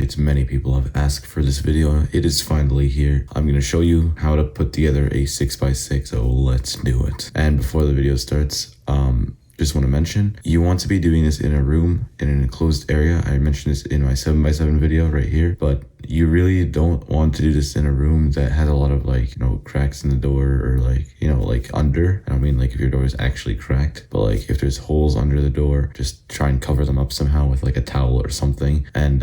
Alright, many people have asked for this video. It is finally here. I'm going to show you how to put together a 6x6, so let's do it. And before the video starts, just want to mention, you want to be doing this in a room, in an enclosed area. I mentioned this in my 7x7 video right here, but you really don't want to do this in a room that has a lot of cracks in the door or under. I don't mean like if your door is actually cracked, but like if there's holes under the door, just try and cover them up somehow with like a towel or something. And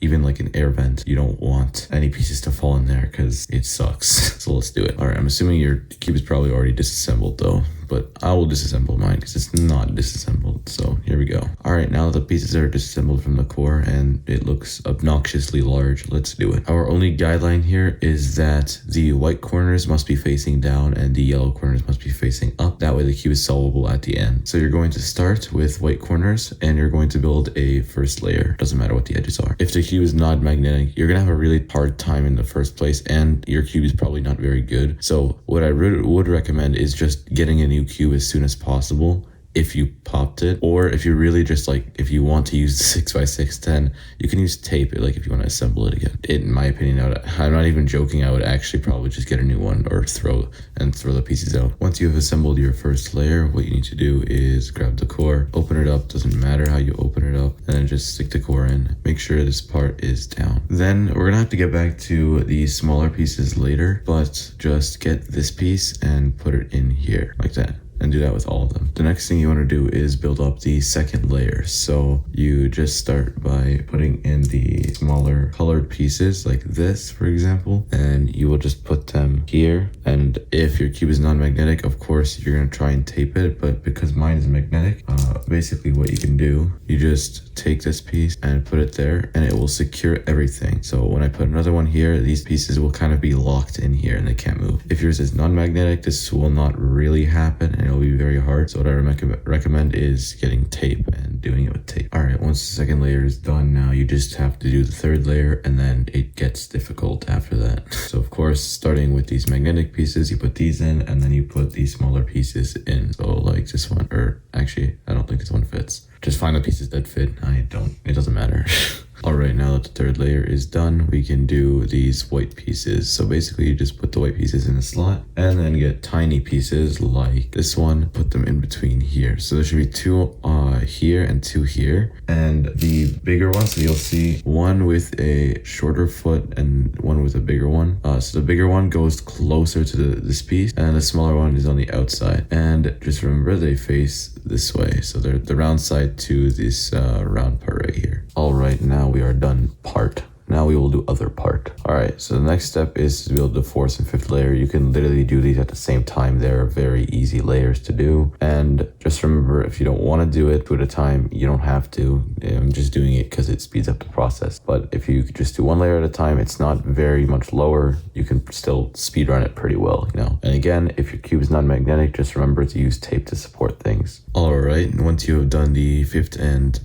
even like an air vent, you don't want any pieces to fall in there because it sucks. So let's do it. All right, I'm assuming your cube is probably already disassembled though, but I will disassemble mine because it's not disassembled. So here we go. All right, now that the pieces are disassembled from the core and it looks obnoxiously large, let's do it. Our only guideline here is that the white corners must be facing down and the yellow corners must be facing up. That way the cube is solvable at the end. So you're going to start with white corners and you're going to build a first layer. Doesn't matter what the edges are. If the cube is not magnetic, you're gonna have a really hard time in the first place and your cube is probably not very good. So what I would recommend is just getting a new cube as soon as possible if you popped it, or if you really just if you want to use 6x6 10, you can use tape it, like if you want to assemble it again. In my opinion, I'm not even joking, I would actually probably just get a new one or throw the pieces out. Once you have assembled your first layer, what you need to do is grab the core, open it up, doesn't matter how you open it up, and then just stick the core in. Make sure this part is down. Then we're gonna have to get back to the smaller pieces later, but just get this piece and put it in here like that. And do that with all of them. The next thing you want to do is build up the second layer. So you just start by putting in the smaller colored pieces like this, for example, and you will just put them here. And if your cube is non-magnetic, of course, you're going to try and tape it. But because mine is magnetic, basically what you can do, you just take this piece and put it there and it will secure everything. So when I put another one here, these pieces will kind of be locked in here and they can't move. If yours is non-magnetic, this will not really happen and it'll be very hard. So what I recommend is getting tape and doing it with tape. All right, once the second layer is done, now you just have to do the third layer and then it gets difficult after that. So of course, starting with these magnetic pieces, you put these in and then you put these smaller pieces in. So like this one, or actually, I don't think this one fits. Just find the pieces that fit. It doesn't matter. All right, now that the third layer is done, we can do these white pieces. So basically you just put the white pieces in a slot and then get tiny pieces like this one, put them in between here. So there should be two here and two here. And the bigger ones, so you'll see one with a shorter foot and one with a bigger one. So the bigger one goes closer to this piece and the smaller one is on the outside. And just remember they face this way. So they're the round side to this round part right here. All right, now we are done part. Now we will do other part. All right, so the next step is to build the fourth and fifth layer. You can literally do these at the same time. They're very easy layers to do. And just remember, if you don't want to do it two at a time, you don't have to. I'm just doing it because it speeds up the process. But if you just do one layer at a time, it's not very much lower. You can still speed run it pretty well, And again, if your cube is non-magnetic, just remember to use tape to support things. All right, once you have done the fifth and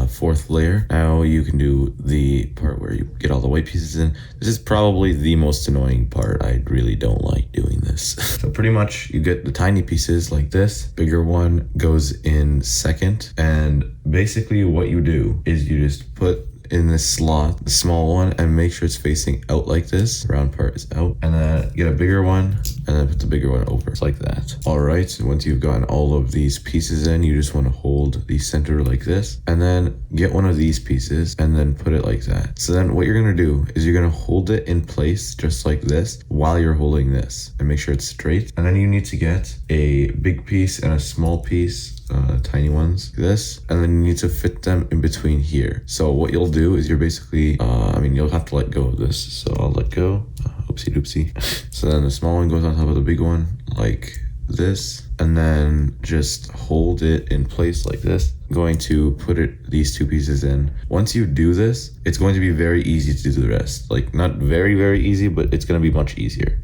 fourth layer, now you can do the part where you get all the white pieces in. This is probably the most annoying part. I really don't like doing this. So pretty much you get the tiny pieces like this, bigger one goes in second, and basically what you do is you just put in this slot, the small one, and make sure it's facing out like this. The round part is out, and then get a bigger one and then put the bigger one over. It's like that. All right, so once you've gotten all of these pieces in, you just want to hold the center like this and then get one of these pieces and then put it like that. So then what you're going to do is you're going to hold it in place just like this while you're holding this and make sure it's straight. And then you need to get a big piece and a small piece, tiny ones like this, and then you need to fit them in between here. So what you'll do is you're basically you'll have to let go of this, so I'll let go. Oopsie doopsie. So then the small one goes on top of the big one like this, and then just hold it in place like this. I'm going to put these two pieces in. Once you do this, it's going to be very easy to do the rest. Like not very, very easy, but it's going to be much easier.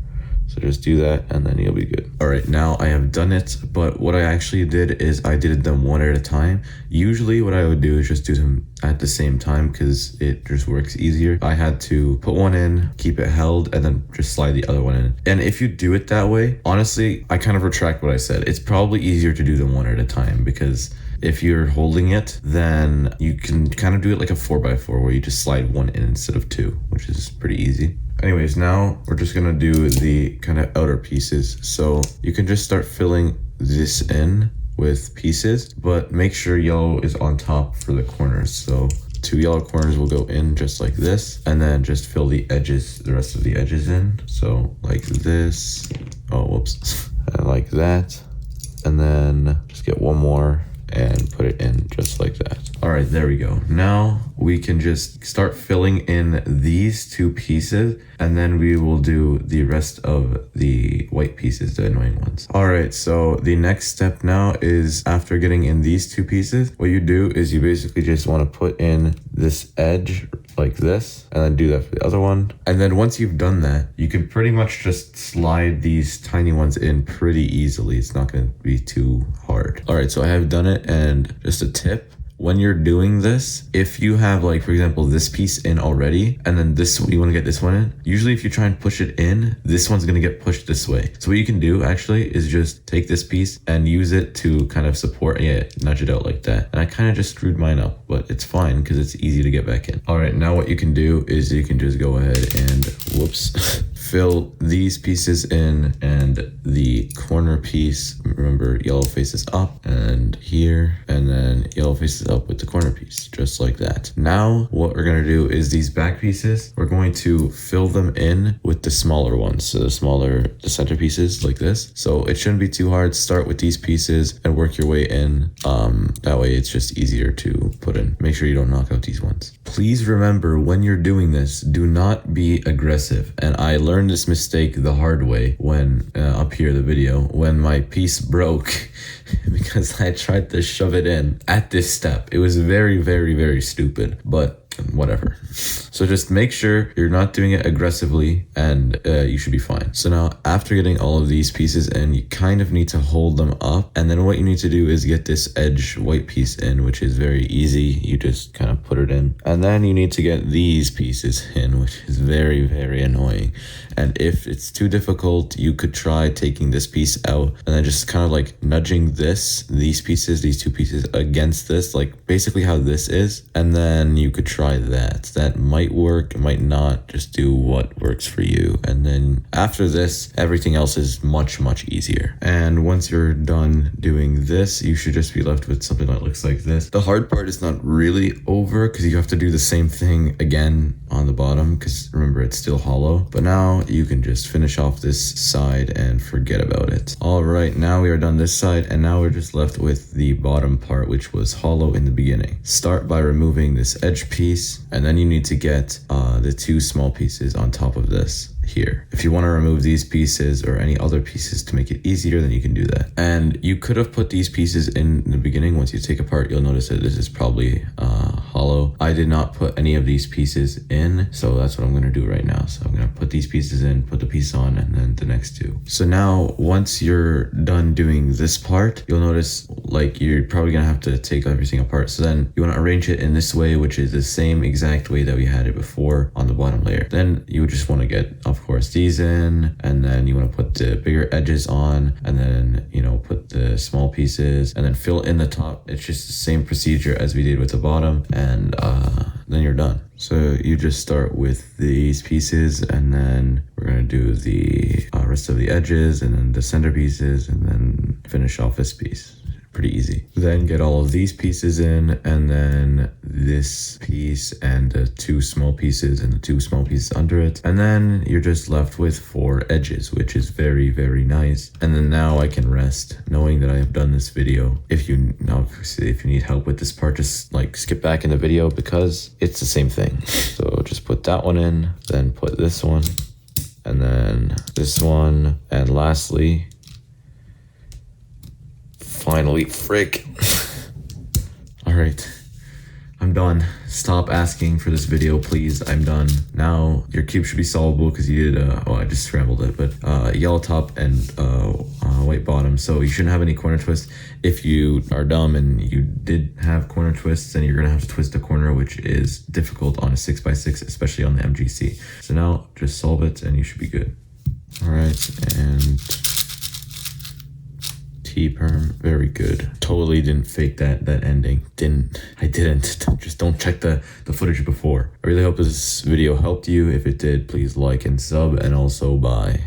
So just do that and then you'll be good. All right, now I have done it, but what I actually did is I did them one at a time. Usually what I would do is just do them at the same time because it just works easier. I had to put one in, keep it held, and then just slide the other one in. And if you do it that way, honestly, I kind of retract what I said. It's probably easier to do them one at a time because If you're holding it, then you can kind of do it like a 4x4 where you just slide one in instead of two, which is pretty easy. Anyways, now we're just gonna do the kind of outer pieces. So you can just start filling this in with pieces, but make sure yellow is on top for the corners. So 2 yellow corners will go in just like this, and then just fill the edges, the rest of the edges in. So like this, oh, whoops, and like that. And then just get one more and put it in just like that. All right, there we go. Now we can just start filling in these 2 pieces, and then we will do the rest of the white pieces, the annoying ones. All right, so the next step now is after getting in these 2 pieces, what you do is you basically just want to put in this edge like this, and then do that for the other one. And then once you've done that, you can pretty much just slide these tiny ones in pretty easily. It's not going to be too hard. All right, so I have done it, and just a tip. When you're doing this, if you have, like, for example, this piece in already, and then this, you want to get this one in, usually if you try and push it in, this one's going to get pushed this way. So what you can do actually is just take this piece and use it to kind of support, nudge it out like that. And I kind of just screwed mine up, but it's fine because it's easy to get back in. All right, now what you can do is you can just go ahead and, whoops, fill these pieces in, and the corner piece, remember, yellow faces up and here, and then yellow faces up with the corner piece, just like that. Now what we're going to do is these back pieces, we're going to fill them in with the smaller ones. So the center pieces like this. So it shouldn't be too hard. Start with these pieces and work your way in. That way it's just easier to put in. Make sure you don't knock out these ones. Please remember, when you're doing this, do not be aggressive. And I learned this mistake the hard way when up here the video, when my piece broke because I tried to shove it in at this step. It was very, very, very stupid, but whatever. So just make sure you're not doing it aggressively, and you should be fine. So now after getting all of these pieces in, you kind of need to hold them up, and then what you need to do is get this edge white piece in, which is very easy. You just kind of put it in, and then you need to get these pieces in, which is very, very annoying. And if it's too difficult, you could try taking this piece out and then just kind of like nudging these pieces, these 2 pieces against this, like basically how this is. And then you could try that. That might work, it might not. Just do what works for you. And then after this, everything else is much, much easier. And once you're done doing this, you should just be left with something that looks like this. The hard part is not really over because you have to do the same thing again on the bottom, because remember, it's still hollow. But now you can just finish off this side and forget about it. All right, now we are done this side, and now we're just left with the bottom part, which was hollow in the beginning. Start by removing this edge piece, and then you need to get the 2 small pieces on top of this here. If you want to remove these pieces or any other pieces to make it easier, then you can do that. And you could have put these pieces in the beginning. Once you take apart, you'll notice that this is probably hollow. I did not put any of these pieces in, so that's what I'm going to do right now. So I'm going to put these pieces in, put the piece on, and then the next 2. So now once you're done doing this part, you'll notice like you're probably going to have to take everything apart. So then you want to arrange it in this way, which is the same exact way that we had it before on the bottom layer. Then you would just want to get, of course, these in, and then you want to put the bigger edges on, and then, you know, put the small pieces, and then fill in the top. It's just the same procedure as we did with the bottom, and then you're done. So you just start with these pieces, and then we're going to do the rest of the edges, and then the center pieces, and then finish off this piece. Pretty easy. Then get all of these pieces in, and then this piece and the 2 small pieces and the 2 small pieces under it. And then you're just left with 4 edges, which is very, very nice. And then now I can rest knowing that I have done this video. If you need help with this part, just like skip back in the video because it's the same thing. So just put that one in, then put this one, and then this one, and lastly, finally, frick. All right, I'm done. Stop asking for this video, please. I'm done. Now your cube should be solvable because you did I just scrambled it, but yellow top and white bottom, so you shouldn't have any corner twists. If you are dumb and you did have corner twists, then you're gonna have to twist a corner, which is difficult on a 6x6, especially on the MGC. So now just solve it and you should be good. All right, and T-perm. Very good. Totally didn't fake that ending. I didn't. Just don't check the footage before. I really hope this video helped you. If it did, please like and sub, and also bye.